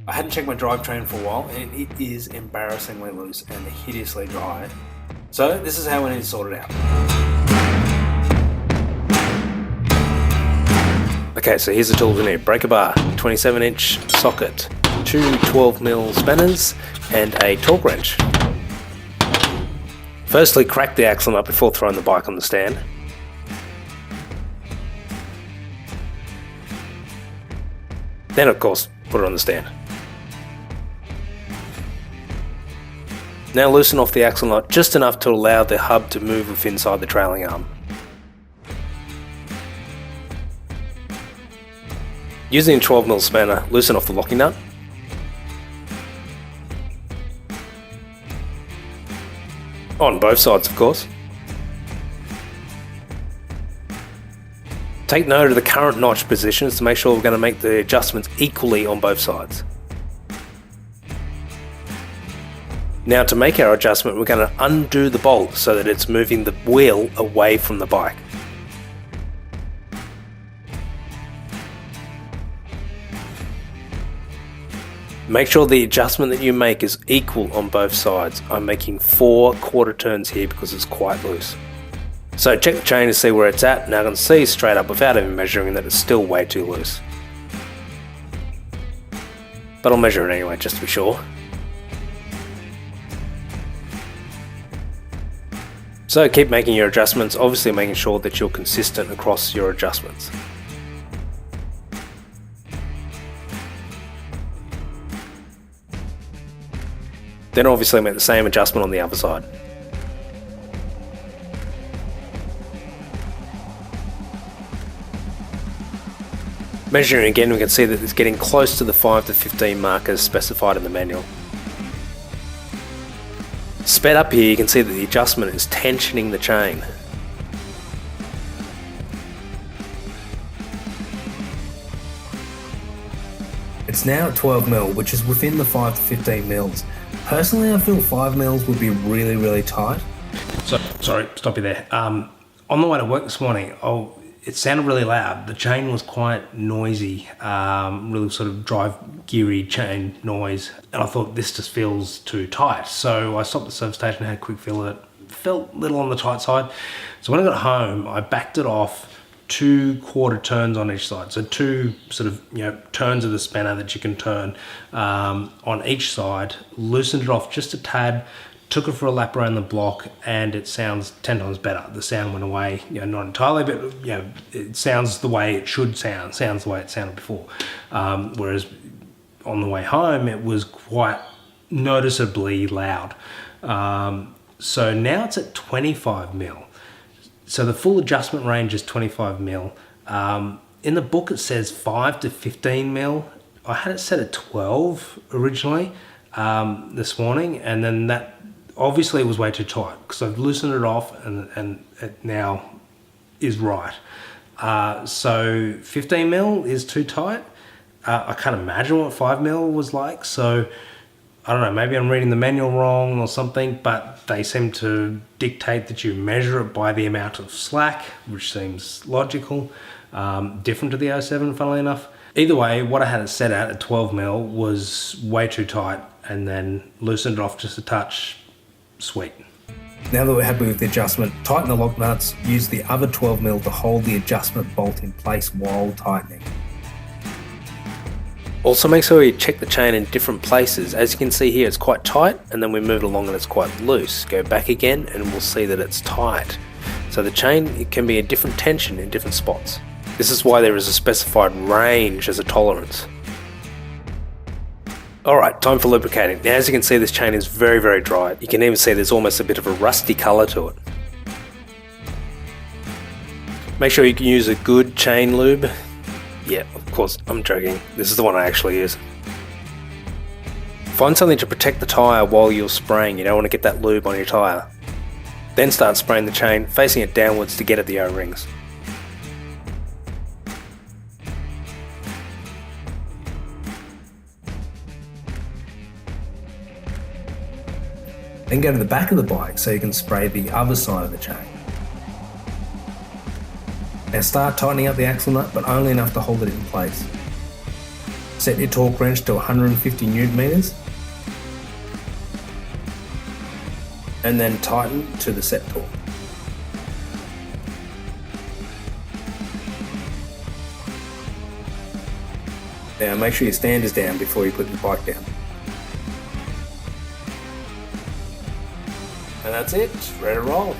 I hadn't checked my drivetrain for a while and it is embarrassingly loose and hideously dry. So this is how we need to sort it out. Okay, so here's the tools we need. Breaker bar, 27-inch socket, two 12mm spanners, and a torque wrench. Firstly, crack the axle nut before throwing the bike on the stand. Then, of course, put it on the stand. Now loosen off the axle nut just enough to allow the hub to move with inside the trailing arm. Using a 12mm spanner, loosen off the locking nut. On both sides, of course. Take note of the current notch positions to make sure we're going to make the adjustments equally on both sides. Now to make our adjustment, we're going to undo the bolt so that it's moving the wheel away from the bike. Make sure the adjustment that you make is equal on both sides. I'm making 4 quarter turns here because it's quite loose. So check the chain to see where it's at. Now I can see straight up without even measuring that it's still way too loose. But I'll measure it anyway just to be sure. So keep making your adjustments, obviously making sure that you're consistent across your adjustments. Then obviously make the same adjustment on the other side. Measuring again, we can see that it's getting close to the 5 to 15 markers specified in the manual. Sped up here, you can see that the adjustment is tensioning the chain. It's now at 12mm, which is within the 5 to 15 mils. Personally, I feel 5 mils would be really, really tight. So, sorry, stop you there. On the way to work this morning, it sounded really loud. The chain was quite noisy, really sort of drive geary chain noise. And I thought this just feels too tight. So I stopped at the service station, had a quick feel of it. Felt a little on the tight side. So when I got home, I backed it off 2 quarter turns on each side. So 2 sort of, turns of the spanner that you can turn on each side, loosened it off just a tad, took it for a lap around the block, and it sounds 10 times better. The sound went away, not entirely, but it sounds the way it should sound, sounds the way it sounded before. Whereas on the way home, it was quite noticeably loud. So now it's at 25mm. So the full adjustment range is 25mm. In the book it says 5 to 15mm. I had it set at 12 originally this morning, and then that obviously was way too tight because I've loosened it off and it now is right. So 15mm is too tight. I can't imagine what 5mm was like, so I don't know, maybe I'm reading the manual wrong or something, but they seem to dictate that you measure it by the amount of slack, which seems logical, different to the 07, funnily enough. Either way, what I had it set at 12mm was way too tight, and then loosened it off just a touch. Sweet. Now that we're happy with the adjustment, tighten the lock nuts, use the other 12mm to hold the adjustment bolt in place while tightening. Also make sure you check the chain in different places. As you can see here, it's quite tight, and then we move it along and it's quite loose. Go back again and we'll see that it's tight. So the chain, it can be a different tension in different spots. This is why there is a specified range as a tolerance. Alright, time for lubricating. Now as you can see, this chain is very, very dry. You can even see there's almost a bit of a rusty colour to it. Make sure you can use a good chain lube. Yeah, of course, I'm joking. This is the one I actually use. Find something to protect the tyre while you're spraying. You don't want to get that lube on your tyre. Then start spraying the chain, facing it downwards to get at the O-rings. Then go to the back of the bike so you can spray the other side of the chain. Now start tightening up the axle nut, but only enough to hold it in place. Set your torque wrench to 150 Newton meters. And then tighten to the set torque. Now make sure your stand is down before you put the bike down. And that's it, ready to roll.